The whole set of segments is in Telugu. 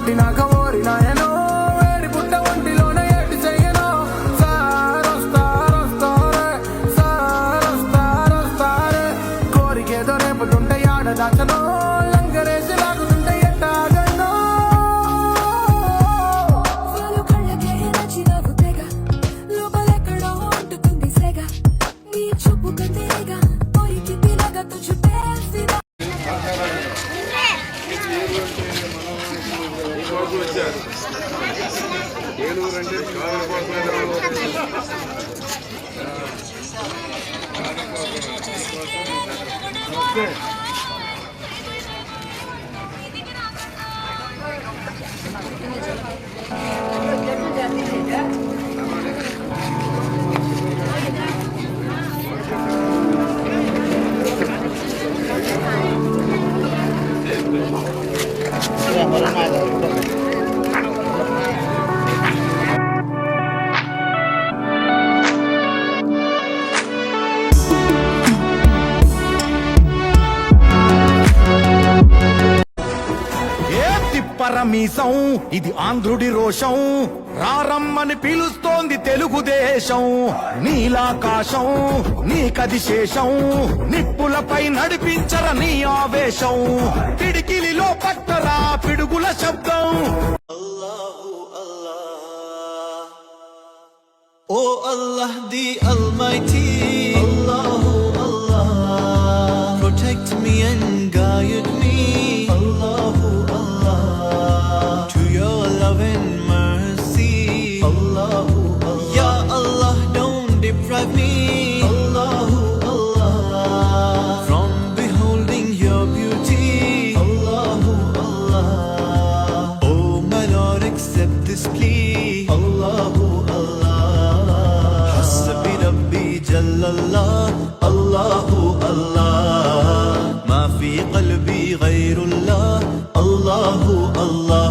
పుట్టినాక ఓరి నాయనో వేడి పుట్ట ఒంటిలోనే ఏటి చెయ్యనో సారొస్తారే కోరికేదో రేపుతుంటే ఆడ దాచనో లంగరేసి లాగుతుంటే ఎట్టాగనో చూపు కందేగా పోయికి తినగా తుజు పేల్సినా ఏలూరంటే పరమీసం ఇది ఆంధ్రుడి రోషం రారమ్మని పిలుస్తోంది తెలుగుదేశం నీలాకాశం నీకది శేషం నిప్పులపై నడిపించర నీ ఆవేశం పిడికిలిలో పట్టరా పిడుగుల శబ్దం ఓ Allah the Almighty Allahu Allah protect me and guide me Allahu Allah to your love and mercy Allahu Allah Ya Allah don't deprive me Allahu Allah from beholding your beauty Allahu Allah Oh my Lord accept this plea Allahu جل الله الله الله ما في قلبي غير الله الله الله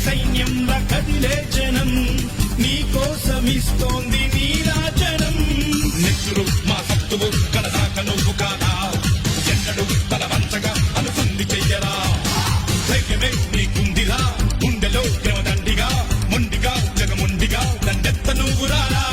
సైన్యంలా కదిలే జనం నీ కోసమిస్తోంది నీరాజనం నెత్తురు మా సత్తువు కడదాక నువ్వు కాదా ఎన్నడు తల వంచగా అనుకుంది చెయ్యరా ధైర్యమే నీకుందిరా గుండెలో దేవదండిగా మొండిగా జగముండిగా దండెత్త నువ్వు రారా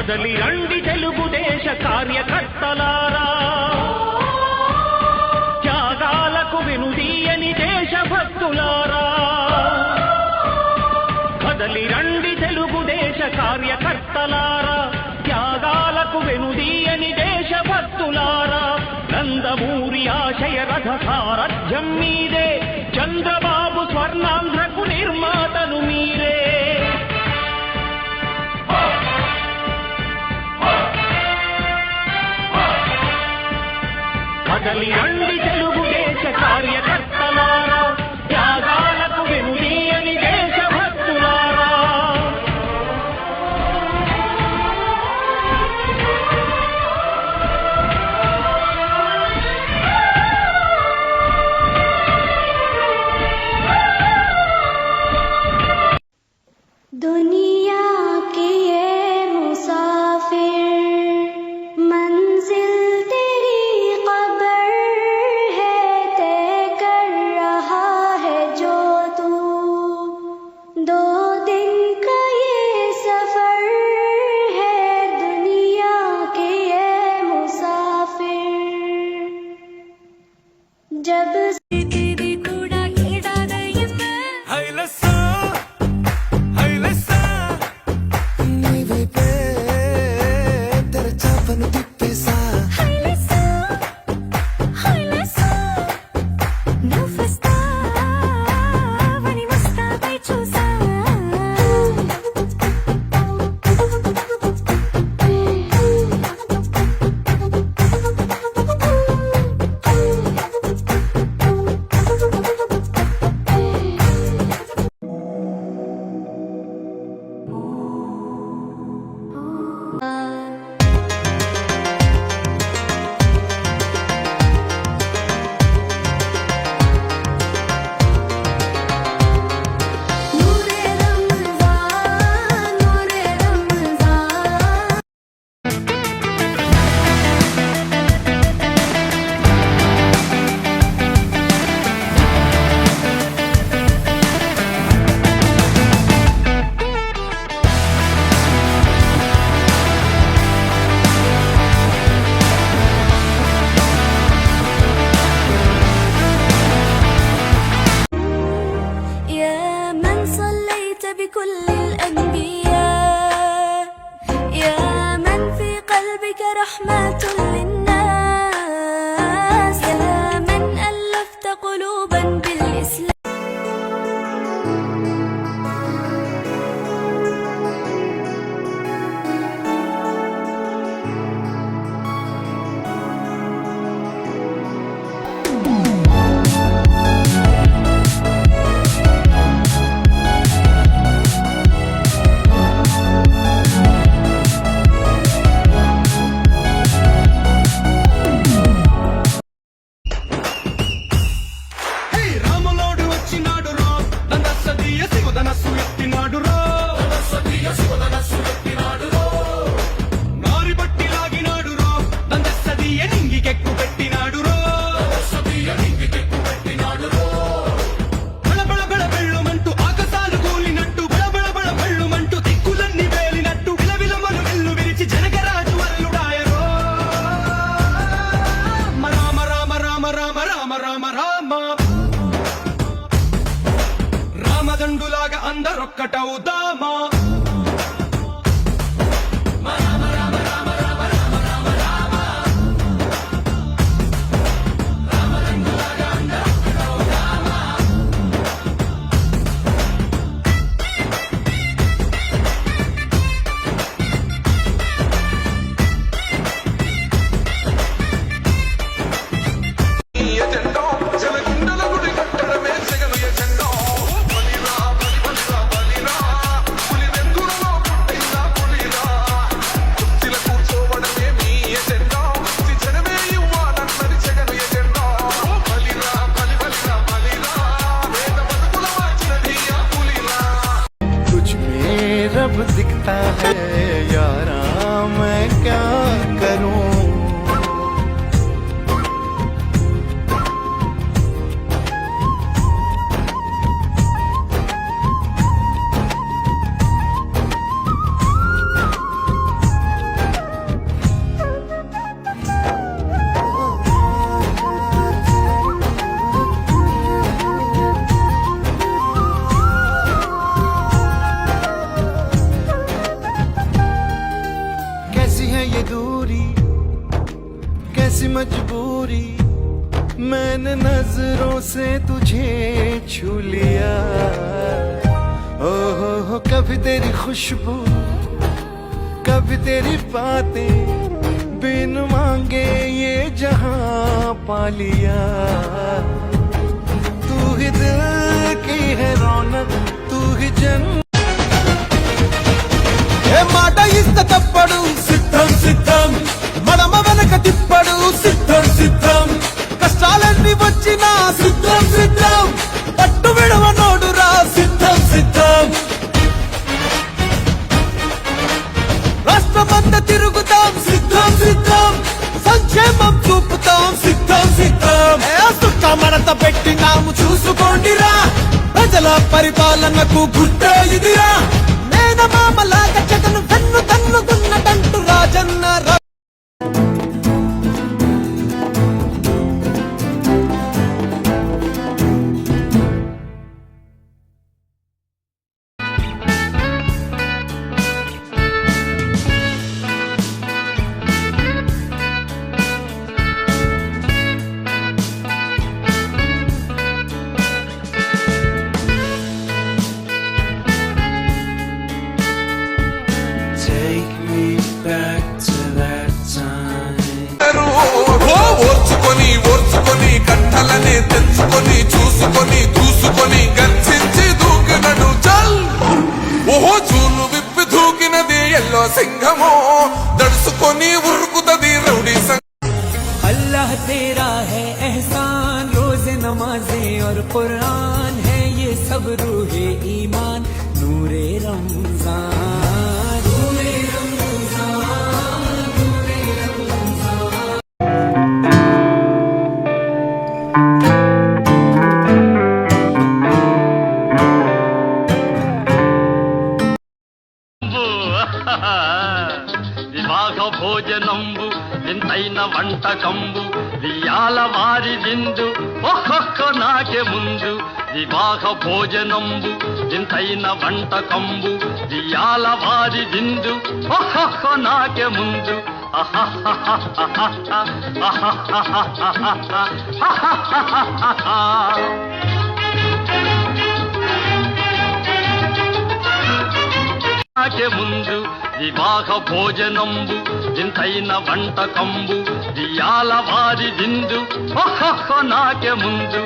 కదలి రండి తెలుగుదేశ కార్యకర్తలారా త్యాగాలకు వెనుదీయని దేశభక్తులారా కదలి రండి తెలుగుదేశ కార్యకర్తలారా త్యాగాలకు వెనుదీయని దేశభక్తులారా నందమూరి ఆశయ రథ సారథ్యం మీదే చంద్రబాబు స్వర్ణాంధ్రకు నిర్మాతను మీరే కదలి రండి తెలుగుదేశ కార్యకర్తలారా త్యాగాలకు వెనుదీయని దేశభక్తులారా عليك رحمة للناس يا من ألفت قلوبا بالإسلام. రాములోడు వచ్చినాడు రో దండసదీయ శివధనస్సు ఎత్తినాడు రో నారి బట్టి లాగినాడు రో దండసదీయ నింగికెక్కు పెట్టినాడు రో బళబళ బళ బెళ్ళుమంటూ ఆకాశాలు కూలినట్టు బళబళ బళ బెళ్ళుమంటూ దిక్కులన్నీ వేలినట్టు విలవిలమను వెల్లు విరిచి జనగరాజు అల్లుడాయరో రామ రామ రామ రామ రామ రామ రామ రామదండులాగా అందరొక్కటవుదామా. तुझ में रब दिखता है यारा मैं क्या करूं. कैसी है ये दूरी कैसी मजबूरी मैंने नजरों से तुझे छू लिया. ओ हो कभी तेरी खुशबू कभी तेरी बातें बिन मांगे ये जहां पा लिया. तू ही दिल की है रौनक तू ही जन्नत. ఏ మాట ఇస్త తప్పడు సిద్ధం సిద్ధం మడమ వెనక తిప్పడు సిద్ధం సిద్ధం కష్టాలన్నీ వచ్చినా సిద్ధం సిద్ధం పట్టు విడవనోడురా సిద్ధం సిద్ధం. రాష్ట్రమంతా తిరుగుతాం సిద్ధం సిద్ధం సంక్షేమం చూపుతాం సిద్ధం సిద్ధం. సుక్క మడత పెట్టినాము చూసుకోండిరా ప్రజల పరిపాలనకు గుట్ట ఇదిరా. మామలాగా జగను తన్ను తన్నుకున్నటంటూ రాజన్న ఓర్చుకొని ఓర్చుకొని కట్టలనే తెంచుకొని చూసుకొని దూసుకొని గర్జించి దూకినడు చల్. ఓహో చూలు విప్పి దూకినది ఎల్లో సింహమో దడుసుకొని ఉరుకుతది రౌడీ अल्लाह तेरा है एहसान रोज नमाजें और कुरान है ये सब रूहे ईमान नूरे रमजान नूरे रमजान नूरे रमजान. వివాహ భోజనంబు వింతైన వంటకంబు వియాల వారి విందు ఒక్కొక్క నాకే ముందు. వివాహ భోజనంబు వింతైన వంటకంబు వియాల వారి విందు ఒక్కొక్క నాకే ముందు. నాకే ముందు వివాహ భోజనంబు వింతైన వంటకంబు దియాల వారి విందు నాకే ముందు